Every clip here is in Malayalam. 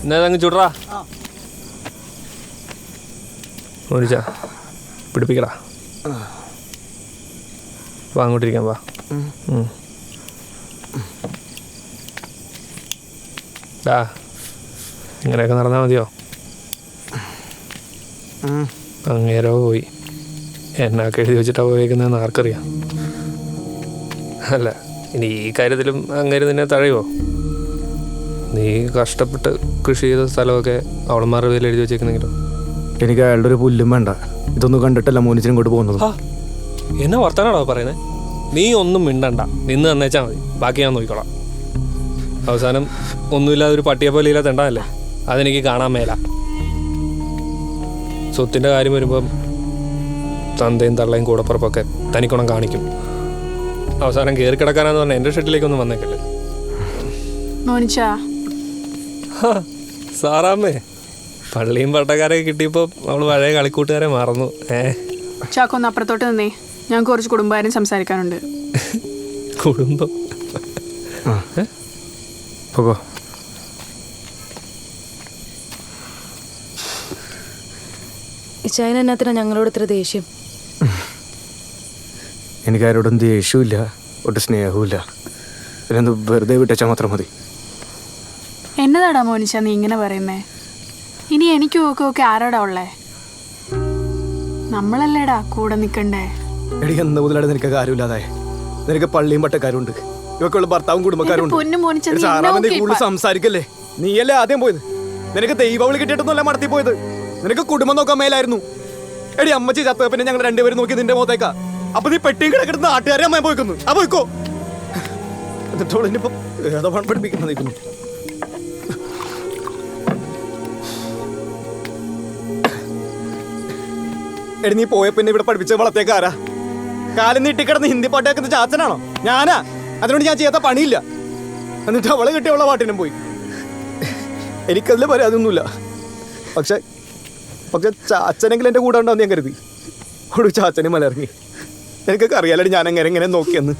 എന്നതങ്ങ് ചുടറാ മോനിച്ച പിടിപ്പിക്കടാ. വാ അങ്ങോട്ടിരിക്കാം വാ. ഇങ്ങനെയൊക്കെ നടന്നാൽ മതിയോ? അങ്ങേരോ പോയി എന്നൊക്കെ എഴുതി വെച്ചിട്ടാ പോയേക്കുന്നതെന്ന് ആർക്കറിയാം. അല്ല ഇനി ഈ കാര്യത്തിലും അങ്ങേര് നിന്നെ തഴയുമോ? നീ കഷ്ടപ്പെട്ട് കൃഷി ചെയ്ത സ്ഥലമൊക്കെ അവളന്മാരുടെ പേരിൽ എഴുതി വെച്ചേക്കുന്നെങ്കിലോ? എനിക്ക് അയാളുടെ ഒരു പുല്ലും വേണ്ട. ഇതൊന്നും കണ്ടിട്ടല്ല മോനിച്ചിനും ഇങ്ങോട്ട് പോകുന്നത്. എന്നാ വർത്താനാണോ പറയുന്നത്? നീ ഒന്നും മിണ്ടണ്ട, നിന്ന് തന്നേച്ചാൽ മതി, ബാക്കി ഞാൻ നോക്കിക്കോളാം. അവസാനം ഒന്നുമില്ലാതെ ഒരു പട്ടിയെ പോലെ ഇല്ലാത്ത ഉണ്ടാകല്ലേ, അതെനിക്ക് കാണാൻ മേല. സ്വത്തിൻ്റെ കാര്യം വരുമ്പം തന്തയും തള്ളയും കൂടപ്പുറപ്പൊക്കെ തനിക്കുണം കാണിക്കും. അവസാനം കയറി കിടക്കാനാന്ന് പറഞ്ഞാൽ എൻ്റെ ഷെട്ടിലേക്കൊന്നും വന്നേക്കല്ലേ. സാറാമ്മേ, പള്ളിയും പട്ടക്കാരൊക്കെ കിട്ടിയപ്പോൾ അവൾ പഴയ കളിക്കൂട്ടുകാരെ മറന്നു. ചാക്കൊന്ന് അപ്പുറത്തോട്ട് നിന്നേ, ഞാൻ കുറച്ച് കുടുംബകാര്യം സംസാരിക്കാനുണ്ട്. കുടുംബം പോകോ. ഇച്ചായനെന്നാത്തിനാ ഞങ്ങളോട് ഇത്ര ദേഷ്യം? എനിക്ക് ആരോടും ദേഷ്യമില്ല, ഒട്ടും സ്നേഹവുമില്ല. ഇതിനെന്ത് വെറുതെ വിട്ടച്ചാൽ മാത്രം മതി. എന്നതാടാ മോനിച്ച നീ ഇങ്ങനെ പറയുന്നേ? ഇനി എനിക്കും ഒക്കെ ആരോടാ ഉള്ളേ? നമ്മളല്ലേടാ കൂടെ നിൽക്കണ്ടേ? എടി എന്ന് മുതലാണ് നിനക്ക് കാര്യമില്ലാതെ. നിനക്ക് പള്ളിയും പട്ടക്കാരുണ്ട്, ഇവക്കുള്ള ഭർത്താവും കുടുംബക്കാരുണ്ട്. കൂടുതൽ സംസാരിക്കല്ലേ. നീയല്ലേ ആദ്യം പോയത്? നിനക്ക് ദൈവവിളി കിട്ടിയിട്ടൊന്നുമല്ല മടത്തി പോയത്. നിനക്ക് കുടുംബം നോക്കാൻ മേലായിരുന്നു. എടി അമ്മച്ചി ചത്ത പിന്നെ ഞങ്ങൾ രണ്ടുപേരും നോക്കി നിന്റെ മുഖത്തേക്കാ. അപ്പൊ നീ പെട്ടിയും കിടക്കുന്ന നാട്ടുകാരെ അമ്മ പോയിക്കുന്നു. ആ പോയിക്കോ. എന്നിട്ടോളിനിപ്പോ ഏതാ പണം പഠിപ്പിക്കുന്നു. എടി നീ പോയ പിന്നെ ഇവിടെ പഠിപ്പിച്ച വളത്തേക്കാരാ? കാലം നീട്ടിക്കിടന്ന് ഹിന്ദി പാട്ട് കേൾക്കുന്ന ചാച്ചനാണോ? ഞാനാ. അതിനോട് ഞാൻ ചെയ്യാത്ത പണിയില്ല. എന്നിട്ട് അവളെ കിട്ടിയുള്ള പാട്ടിനും പോയി. എനിക്കതിൽ പരാതിയൊന്നുമില്ല. പക്ഷെ ചാച്ചനെങ്കിലും എൻ്റെ കൂടെ ഉണ്ടാവും ഞാൻ കരുതി. ഒരു ചാച്ചനും മലയിറങ്ങി. എനിക്കൊക്കെ അറിയാലോ ഞാൻ എങ്ങനെ നോക്കിയെന്ന്.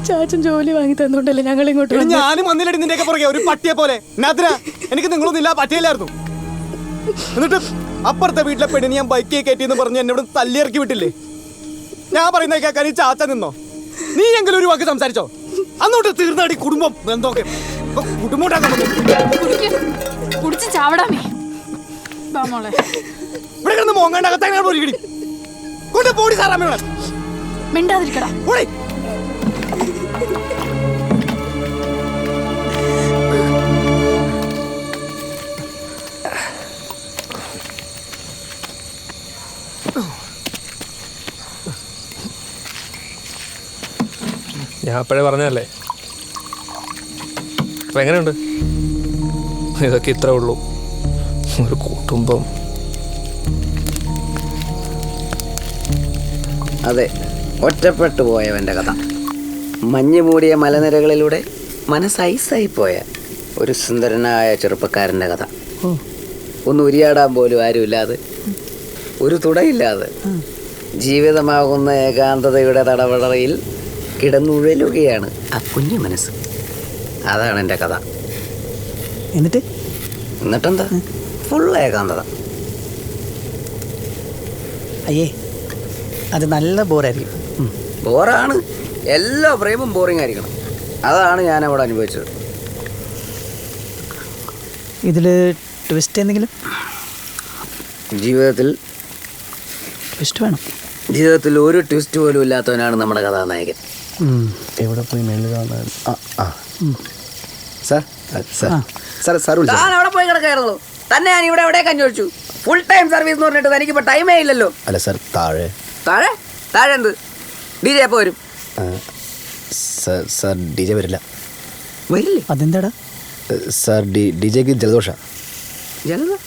ചാച്ചൻ ജോലി വാങ്ങി തന്നോണ്ടല്ലേ ഞങ്ങൾ ഇങ്ങോട്ട്. ഞാനും വന്നില്ലടി നിന്റെയൊക്കെ പുറകെ ഒരു പട്ടിയെ പോലെ. നാദ്ര, എനിക്ക് നിങ്ങളൊന്നും ഇല്ല, പറ്റിയില്ലായിരുന്നു. എന്നിട്ട് അപ്പുറത്തെ വീട്ടിലെ പെണ്ണിന് ഞാൻ ബൈക്കിൽ കയറ്റിയെന്ന് പറഞ്ഞ് എന്നോട് തല്ലിയിറക്കി വിട്ടില്ലേ? ഞാൻ പറയുന്ന കേൾക്കാൻ ഈ ചാച്ച നിന്നോ? നീ എങ്കിലും ഒരു വാക്ക് സംസാരിച്ചോ? അന്നോട്ട് തീർന്നാടി കുടുംബം എന്തൊക്കെ കുടുംബം ഇവിടെ കിടന്ന് മോങ്ങേണ്ട പോടി സാറാമ്മ മിണ്ടാതിരിക്കടാ. ഞാൻ അപ്പോഴേ പറഞ്ഞതല്ലേ. അപ്പം എങ്ങനെയുണ്ട്? ഇതൊക്കെ ഇത്രേ ഉള്ളൂ, ഒരു കുടുംബം. അതെ, ഒറ്റപ്പെട്ടു പോയവൻ്റെ കഥ. മഞ്ഞ് മൂടിയ മലനിരകളിലൂടെ മനസ്സൈസായി പോയ ഒരു സുന്ദരനായ ചെറുപ്പക്കാരൻ്റെ കഥ. ഒന്ന് ഉരിയാടാൻ പോലും ആരുമില്ലാതെ, ഒരു തുടയില്ലാതെ ജീവിതമാകുന്ന ഏകാന്തതയുടെ തടവടയിൽ കിടന്നുഴലുകയാണ് ആ കുഞ്ഞു മനസ്സ്. അതാണ് എൻ്റെ കഥ. എന്നിട്ടെന്താ? ഫുൾ ഏകാന്തത. അയ്യേ, അത് നല്ല ബോറായിരിക്കും. ബോറാണ്. എല്ലാ പ്രേമും ബോറിംഗ് ആയിരിക്കണം. അതാണ് ഞാൻ അവിടെ അനുഭവിച്ചത്. ഇതിൽ ട്വിസ്റ്റ് എന്തെങ്കിലും? ജീവിതത്തിൽ ട്വിസ്റ്റ് വേണം. ജീവിതത്തിൽ ഒരു ട്വിസ്റ്റ് പോലും ഇല്ലാത്തവനാണ് നമ്മുടെ കഥാനായകൻ. എവിടെ പോയി അവിടെ പോയി കിടക്കായിരുന്നു. തന്നെ ഞാൻ ഇവിടെ എവിടെ അന്വേഷിച്ചു. ഫുൾ ടൈം സർവീസ് എന്ന് പറഞ്ഞിട്ട് തനിക്കിപ്പോ ടൈമേ ഇല്ലല്ലോ. അല്ല സാർ, താഴെ താഴെ താഴെ എന്ത്? DJ എപ്പോ വരും? സാർ DJ വരില്ല. വരില്ലേ? അതെന്താടാ സാർ? DJക്ക് ജലദോഷ. ജലദോഷം?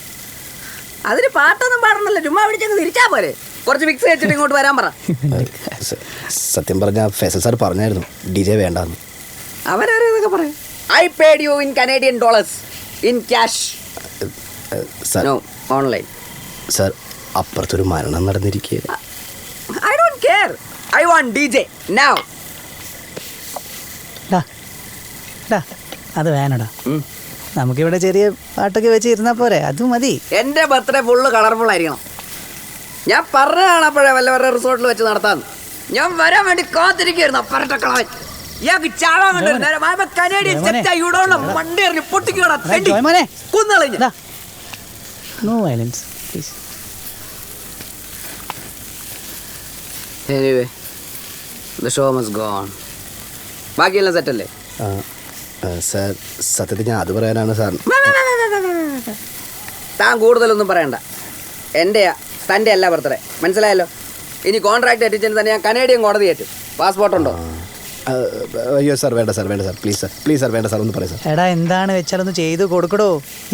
അതിന് പാട്ടൊന്നും പാടണല്ലോ, ചുമ്മാ പിടിച്ചങ്ങ് തിരിച്ചാ പോരെ. കുറച്ച് മിക്സ് വെച്ചിട്ട് ഇങ്ങോട്ട് വരാൻ പറ. സത്യം പറഞ്ഞ ഫൈസൽ സാർ പറഞ്ഞായിരുന്നു DJ വേണ്ടെന്ന്. അവരൊക്കെ പറയാം. I paid you in Canadian dollars, in cash. No, online. Sir, അപ്പുറത്തൊരു മരണം നടന്നിരിക്കുക. I don't care. I want DJ now. അത് വേണടാ. നമുക്കിവിടെ ചെറിയ പാട്ടൊക്കെ വെച്ച് ഇരുന്നാൽ പോരെ, അത് മതി. എൻ്റെ ബർത്ത്ഡേ ഫുള്ള് കളർഫുൾ ആയിരിക്കണം. ഞാൻ പറഞ്ഞതാണ് അപ്പോഴേ വല്ലവരുടെ റിസോർട്ടിൽ വെച്ച് നടത്താന്ന്. ഞാൻ വരാൻ വേണ്ടി കാത്തിരിക്കുകയായിരുന്നു. അപ്പറട്ട കളവൻ ഇയാൾക്ക് ചാവാൻ കണ്ടു. കനേഡിയൻ സെറ്റായിടോളം വണ്ടി എറിഞ്ഞ് പൊട്ടിക്കോടാ കുന്നളിഞ്ഞ. No violence please. Anyway the show must go on. ബാക്കിയെല്ലാം സെറ്റല്ലേ? സാർ സത്യത്തിൽ ഞാൻ അത് പറയാനാണ് സാർ. താൻ കൂടുതലൊന്നും പറയണ്ട. എൻ്റെയാ, തൻ്റെ അല്ല ബർത്ത്ഡേ, മനസ്സിലായല്ലോ. ഇനി കോൺട്രാക്ട് എത്തിച്ചതിന് തന്നെ ഞാൻ കനേഡിയൻ കോടതി ഏറ്റു. പാസ്പോർട്ടുണ്ടോ? അയ്യോ സാർ വേണ്ട സാർ, വേണ്ട sir, please sir, please sir, വേണ്ട സാർ, ഒന്ന് പറയാം സാർ. എടാ എന്താണ് വെച്ചാലൊന്ന് ചെയ്ത് കൊടുക്കടോ.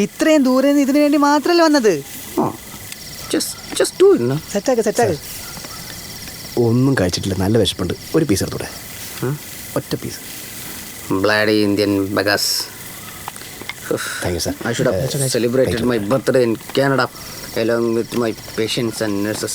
ഇത്രയും ദൂരെ നിന്ന് ഇതിനു വേണ്ടി മാത്രമല്ലേ വന്നത്. സെറ്റാക്ക് സെറ്റാക്ക്. ഒന്നും കഴിച്ചിട്ടില്ല, നല്ല വിശപ്പുണ്ട്. ഒരു പീസ് എടുത്തോടെ, ഒറ്റ piece. Bloody Indian buggers. Thank you sir. I should have celebrated my birthday in Canada along with my patients and nurses.